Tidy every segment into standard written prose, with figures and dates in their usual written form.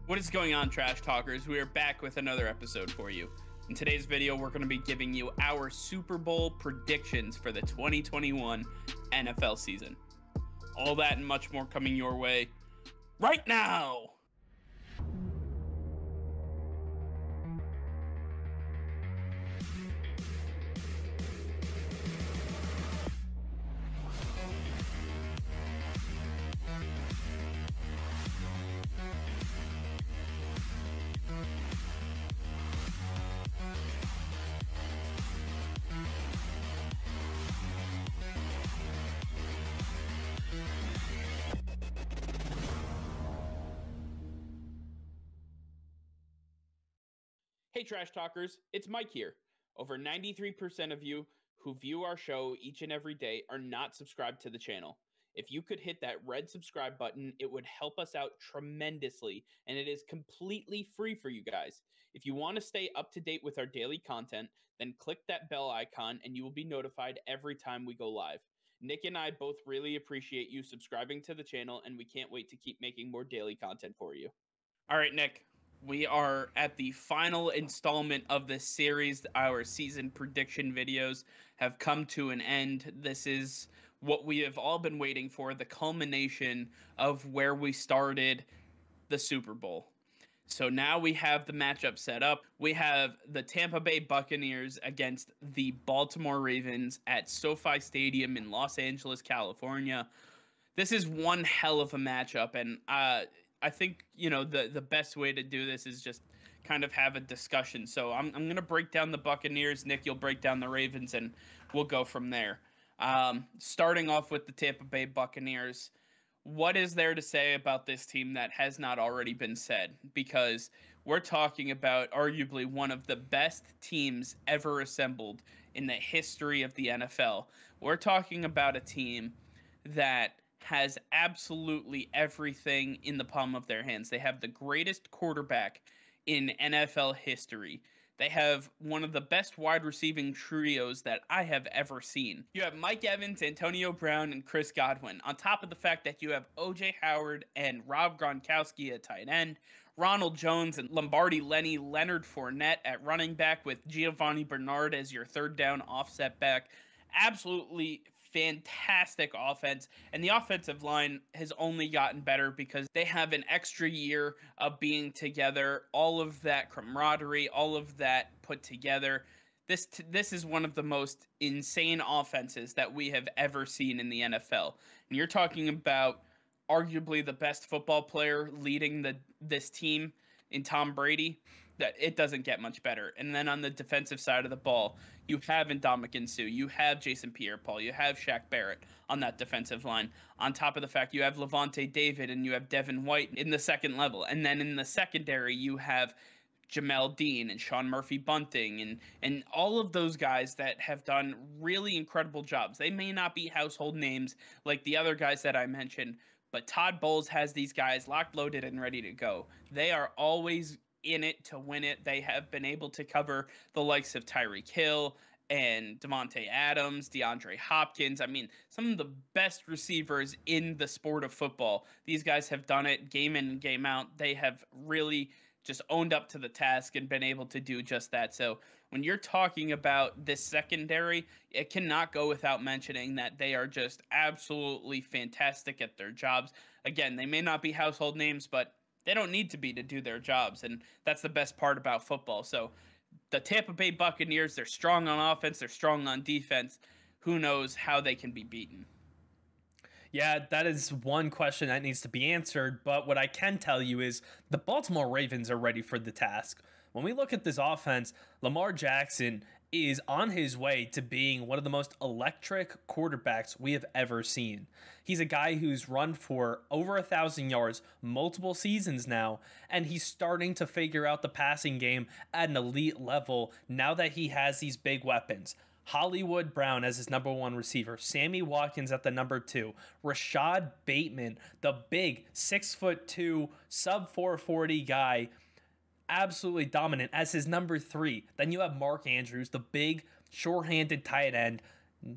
What is going on, Trash Talkers? We are back with another episode for you. In today's video, we're going to be giving you our Super Bowl predictions for the 2021 NFL season. All that and much more coming your way right now. Hey Trash Talkers, it's Mike here. Over 93% of you who view our show each and every day are not subscribed to the channel. If you could hit that red subscribe button, it would help us out tremendously, and it is completely free for you guys. If you want to stay up to date with our daily content, then click that bell icon and you will be notified every time we go live. Nick and I both really appreciate you subscribing to the channel, and we can't wait to keep making more daily content for you. All right, Nick. We are at the final installment of this series. Our season prediction videos have come to an end. This is what we have all been waiting for, the culmination of where we started the Super Bowl. So now we have the matchup set up. We have the Tampa Bay Buccaneers against the Baltimore Ravens at SoFi Stadium in Los Angeles, California. This is one hell of a matchup, and I think, you know, the best way to do this is just kind of have a discussion. So I'm going to break down the Buccaneers. Nick, you'll break down the Ravens, and we'll go from there. Starting off with the Tampa Bay Buccaneers, what is there to say about this team that has not already been said? Because we're talking about arguably one of the best teams ever assembled in the history of the NFL. We're talking about a team that has absolutely everything in the palm of their hands. They have the greatest quarterback in NFL history. They have one of the best wide receiving trios that I have ever seen. You have Mike Evans, Antonio Brown, and Chris Godwin, on top of the fact that you have O.J. Howard and Rob Gronkowski at tight end, Ronald Jones and Lombardi Lenny, Leonard Fournette at running back, with Giovanni Bernard as your third down offset back. Absolutely fantastic offense, and the offensive line has only gotten better because they have an extra year of being together, all of that camaraderie, all of that put together. This is one of the most insane offenses that we have ever seen in the NFL. And you're talking about arguably the best football player leading this team in Tom Brady. That it doesn't get much better. And then on the defensive side of the ball, you have Ndamukong Suh, you have Jason Pierre-Paul, you have Shaq Barrett on that defensive line. On top of the fact you have Levante David and you have Devin White in the second level. And then in the secondary, you have Jamel Dean and Sean Murphy-Bunting and all of those guys that have done really incredible jobs. They may not be household names like the other guys that I mentioned, but Todd Bowles has these guys locked, loaded, and ready to go. They are always in it to win it. They have been able to cover the likes of Tyreek Hill and Devontae Adams, DeAndre Hopkins. I mean, some of the best receivers in the sport of football. These guys have done it game in and game out. They have really just owned up to the task and been able to do just that. So when you're talking about this secondary, it cannot go without mentioning that they are just absolutely fantastic at their jobs. Again, they may not be household names, but they don't need to be to do their jobs, and that's the best part about football. So the Tampa Bay Buccaneers, they're strong on offense, they're strong on defense. Who knows how they can be beaten? Yeah, that is one question that needs to be answered, but what I can tell you is the Baltimore Ravens are ready for the task. When we look at this offense, Lamar Jackson is on his way to being one of the most electric quarterbacks we have ever seen. He's a guy who's run for over 1,000 yards multiple seasons now, and he's starting to figure out the passing game at an elite level now that he has these big weapons. Hollywood Brown as his number one receiver, Sammy Watkins at the number two, Rashad Bateman, the big 6'2", sub 440 guy, absolutely dominant as his number three. Then you have Mark Andrews, the big short-handed tight end,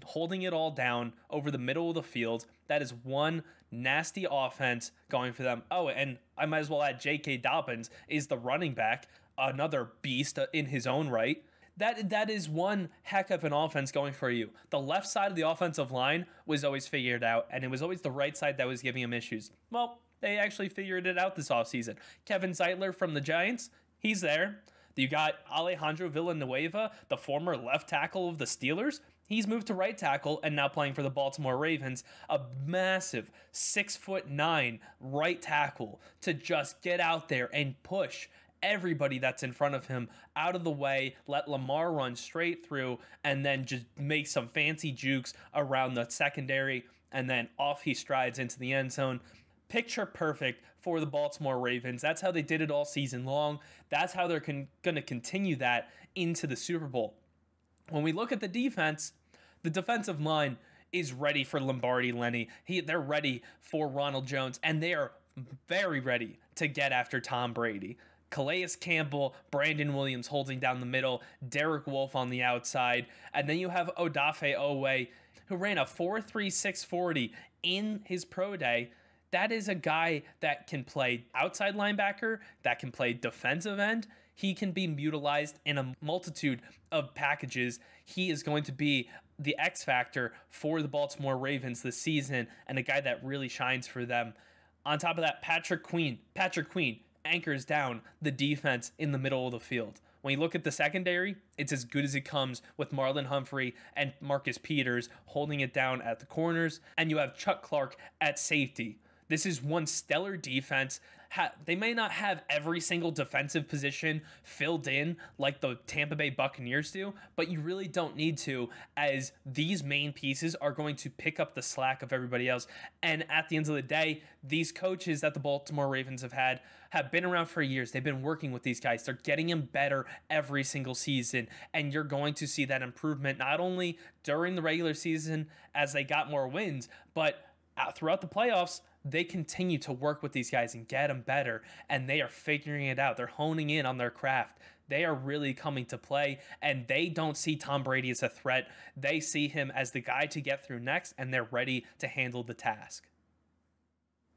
holding it all down over the middle of the field. That is one nasty offense going for them. Oh, and I might as well add J.K. Dobbins is the running back, another beast in his own right. That is one heck of an offense going for you. The left side of the offensive line was always figured out, and it was always the right side that was giving him issues. Well, they actually figured it out this offseason. Kevin Zeitler from the Giants, he's there. You got Alejandro Villanueva, the former left tackle of the Steelers. He's moved to right tackle and now playing for the Baltimore Ravens. A massive 6'9" right tackle to just get out there and push everybody that's in front of him out of the way, let Lamar run straight through, and then just make some fancy jukes around the secondary, and then off he strides into the end zone. Picture perfect for the Baltimore Ravens. That's how they did it all season long. That's how they're going to continue that into the Super Bowl. When we look at the defense, the defensive line is ready for Lombardi Lenny. They're ready for Ronald Jones, and they are very ready to get after Tom Brady. Calais Campbell, Brandon Williams holding down the middle, Derek Wolfe on the outside, and then you have Odafe Owe, who ran a 4.36 40 in his pro day. That is a guy that can play outside linebacker, that can play defensive end. He can be utilized in a multitude of packages. He is going to be the X factor for the Baltimore Ravens this season, and a guy that really shines for them. On top of that, Patrick Queen anchors down the defense in the middle of the field. When you look at the secondary, it's as good as it comes with Marlon Humphrey and Marcus Peters holding it down at the corners, and you have Chuck Clark at safety. This is one stellar defense. They may not have every single defensive position filled in like the Tampa Bay Buccaneers do, but you really don't need to, as these main pieces are going to pick up the slack of everybody else. And at the end of the day, these coaches that the Baltimore Ravens have been around for years. They've been working with these guys. They're getting them better every single season, and you're going to see that improvement not only during the regular season as they got more wins, but throughout the playoffs. They continue to work with these guys and get them better, and they are figuring it out. They're honing in on their craft. They are really coming to play, and they don't see Tom Brady as a threat. They see him as the guy to get through next, and they're ready to handle the task.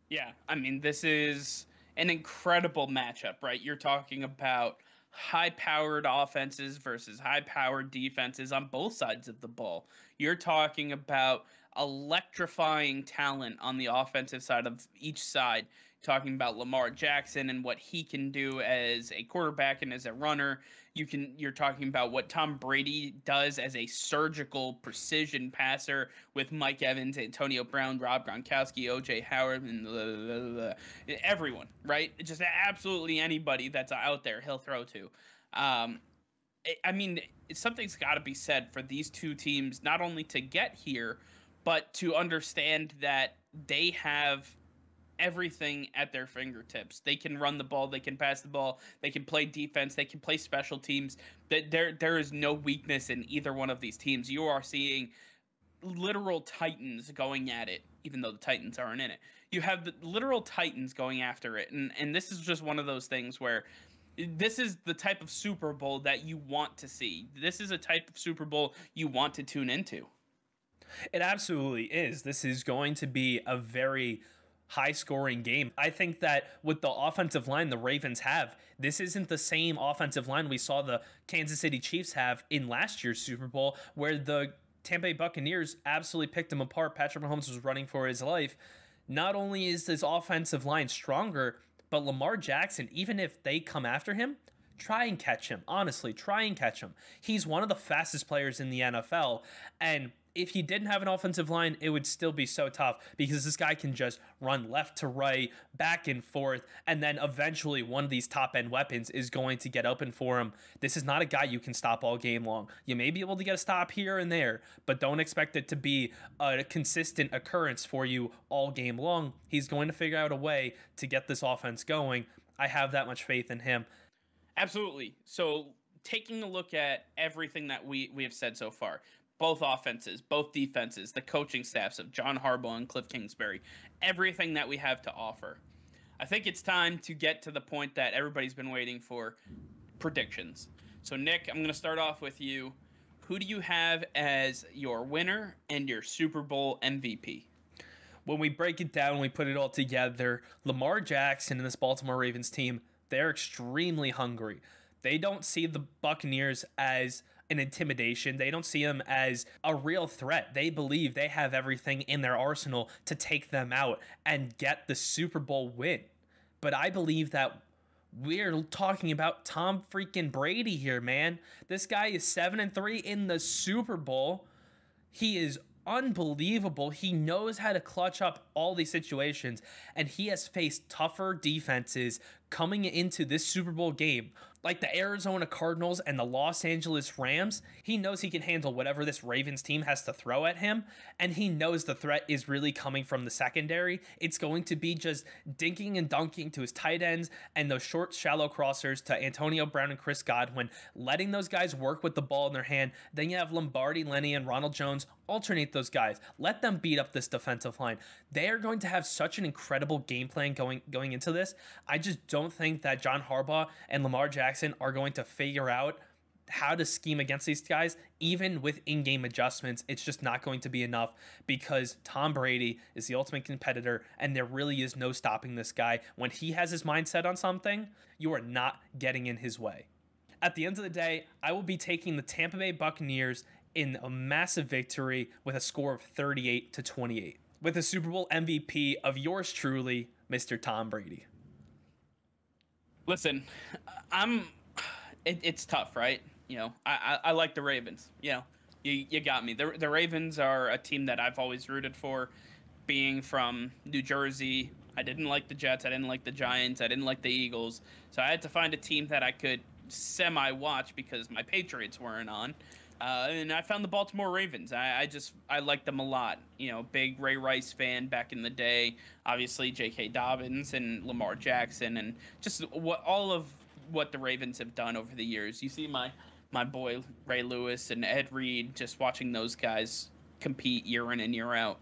Yeah, I mean, this is an incredible matchup, right? You're talking about high-powered offenses versus high-powered defenses on both sides of the ball. You're talking about electrifying talent on the offensive side of each side, talking about Lamar Jackson and what he can do as a quarterback and as a runner. You're talking about what Tom Brady does as a surgical precision passer with Mike Evans, Antonio Brown, Rob Gronkowski, OJ Howard, and everyone, right? Just absolutely anybody that's out there he'll throw to. I mean, something's got to be said for these two teams, not only to get here, but to understand that they have everything at their fingertips. They can run the ball, they can pass the ball, they can play defense, they can play special teams. There is no weakness in either one of these teams. You are seeing literal titans going at it, even though the Titans aren't in it. You have the literal titans going after it, and this is just one of those things where this is the type of Super Bowl that you want to see. This is a type of Super Bowl you want to tune into. It absolutely is. This is going to be a very high-scoring game. I think that with the offensive line the Ravens have, this isn't the same offensive line we saw the Kansas City Chiefs have in last year's Super Bowl, where the Tampa Bay Buccaneers absolutely picked them apart. Patrick Mahomes was running for his life. Not only is this offensive line stronger, but Lamar Jackson, even if they come after him, try and catch him. Honestly, try and catch him. He's one of the fastest players in the NFL, and if he didn't have an offensive line, it would still be so tough because this guy can just run left to right, back and forth, and then eventually one of these top-end weapons is going to get open for him. This is not a guy you can stop all game long. You may be able to get a stop here and there, but don't expect it to be a consistent occurrence for you all game long. He's going to figure out a way to get this offense going. I have that much faith in him. Absolutely. So taking a look at everything that we have said so far, both offenses, both defenses, the coaching staffs of John Harbaugh and Cliff Kingsbury, everything that we have to offer. I think it's time to get to the point that everybody's been waiting for, predictions. So, Nick, I'm going to start off with you. Who do you have as your winner and your Super Bowl MVP? When we break it down, we put it all together, Lamar Jackson and this Baltimore Ravens team, they're extremely hungry. They don't see the Buccaneers as an intimidation. They don't see them as a real threat. They believe they have everything in their arsenal to take them out and get the Super Bowl win. But I believe that we're talking about Tom freaking Brady here, man. This guy is 7-3 in the Super Bowl. He is unbelievable. He knows how to clutch up all these situations, and he has faced tougher defenses coming into this Super Bowl game, like the Arizona Cardinals and the Los Angeles Rams. He knows he can handle whatever this Ravens team has to throw at him, and he knows the threat is really coming from the secondary. It's going to be just dinking and dunking to his tight ends and those short, shallow crossers to Antonio Brown and Chris Godwin, letting those guys work with the ball in their hand. Then you have Lombardi, Lenny, and Ronald Jones. Alternate those guys. Let them beat up this defensive line. They are going to have such an incredible game plan going into this. I just don't think that John Harbaugh and Lamar Jackson are going to figure out how to scheme against these guys. Even with in-game adjustments, it's just not going to be enough, because Tom Brady is the ultimate competitor, and there really is no stopping this guy. When he has his mindset on something, you are not getting in his way. At the end of the day, I will be taking the Tampa Bay Buccaneers in a massive victory with a score of 38-28, with a Super Bowl MVP of yours truly, Mr. Tom Brady. Listen, it's tough, right? You know, I like the Ravens. You know, you got me. The Ravens are a team that I've always rooted for. Being from New Jersey, I didn't like the Jets. I didn't like the Giants. I didn't like the Eagles. So I had to find a team that I could semi-watch because my Patriots weren't on. And I found the Baltimore Ravens. I like them a lot. You know, big Ray Rice fan back in the day. Obviously, J.K. Dobbins and Lamar Jackson, and just all of what the Ravens have done over the years. You see my boy Ray Lewis and Ed Reed, just watching those guys compete year in and year out.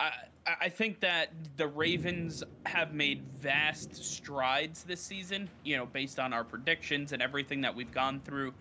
I think that the Ravens have made vast strides this season, you know, based on our predictions and everything that we've gone through.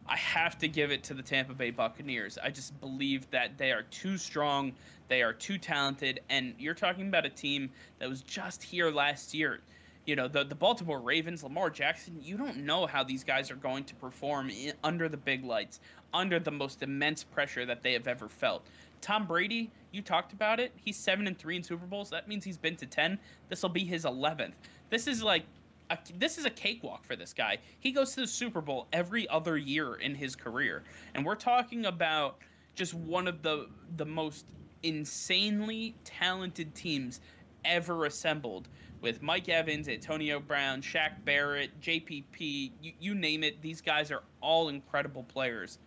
I have to give it to the Tampa Bay Buccaneers. I just believe that they are too strong, they are too talented, and you're talking about a team that was just here last year. You know, the Baltimore Ravens, Lamar Jackson, you don't know how these guys are going to perform under the big lights, under the most immense pressure that they have ever felt. Tom Brady, you talked about it. He's 7-3 in Super Bowls. That means he's been to 10. This will be his 11th. This is a cakewalk for this guy. He goes to the Super Bowl every other year in his career. And we're talking about just one of the most insanely talented teams ever assembled, with Mike Evans, Antonio Brown, Shaq Barrett, JPP, you name it. These guys are all incredible players.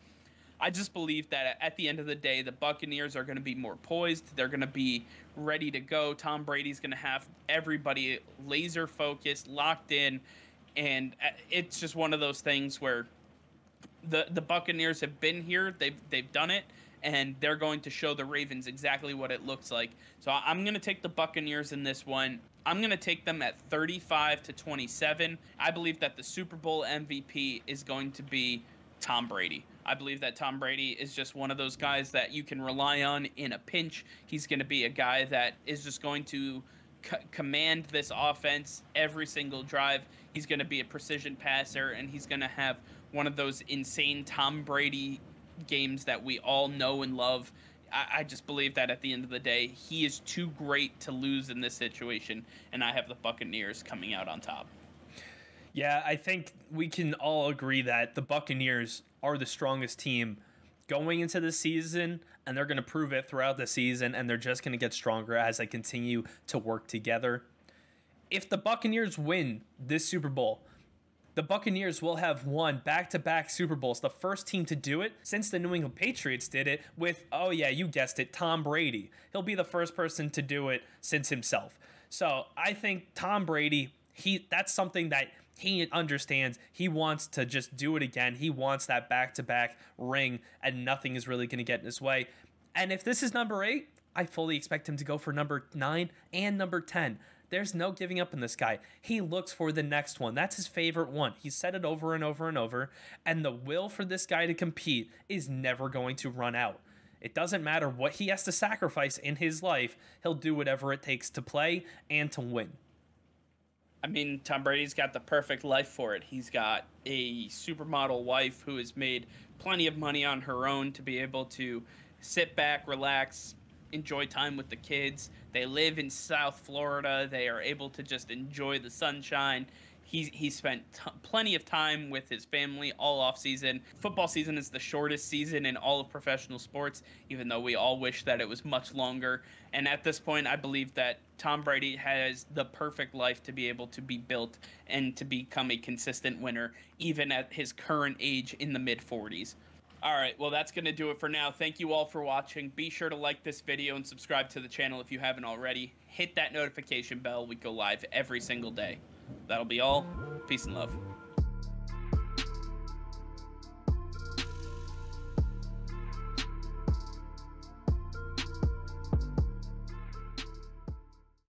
I just believe that at the end of the day, the Buccaneers are going to be more poised. They're going to be ready to go. Tom Brady's going to have everybody laser focused, locked in, and it's just one of those things where the Buccaneers have been here. They've done it, and they're going to show the Ravens exactly what it looks like. So I'm going to take the Buccaneers in this one. I'm going to take them at 35-27. I believe that the Super Bowl MVP is going to be Tom Brady. I believe that Tom Brady is just one of those guys that you can rely on in a pinch. He's going to be a guy that is just going to command this offense every single drive. He's going to be a precision passer, and he's going to have one of those insane Tom Brady games that we all know and love. I just believe that at the end of the day, he is too great to lose in this situation, and I have the Buccaneers coming out on top. Yeah, I think we can all agree that the Buccaneers are the strongest team going into the season, and they're going to prove it throughout the season, and they're just going to get stronger as they continue to work together. If the Buccaneers win this Super Bowl, the Buccaneers will have won back-to-back Super Bowls, the first team to do it since the New England Patriots did it with, oh yeah, you guessed it, Tom Brady. He'll be the first person to do it since himself. So I think Tom Brady, that's something that he understands. He wants to just do it again. He wants that back-to-back ring, and nothing is really going to get in his way. And if this is number 8, I fully expect him to go for number 9 and number 10. There's no giving up in this guy. He looks for the next one. That's his favorite one. He's said it over and over and over, and the will for this guy to compete is never going to run out. It doesn't matter what he has to sacrifice in his life, he'll do whatever it takes to play and to win. I mean, Tom Brady's got the perfect life for it. He's got a supermodel wife who has made plenty of money on her own to be able to sit back, relax, enjoy time with the kids. They live in South Florida. They are able to just enjoy the sunshine. He spent plenty of time with his family all off season. Football season is the shortest season in all of professional sports, even though we all wish that it was much longer. And at this point, I believe that Tom Brady has the perfect life to be able to be built and to become a consistent winner, even at his current age in the mid-40s. All right, well, that's going to do it for now. Thank you all for watching. Be sure to like this video and subscribe to the channel if you haven't already. Hit that notification bell. We go live every single day. That'll be all. Peace and love.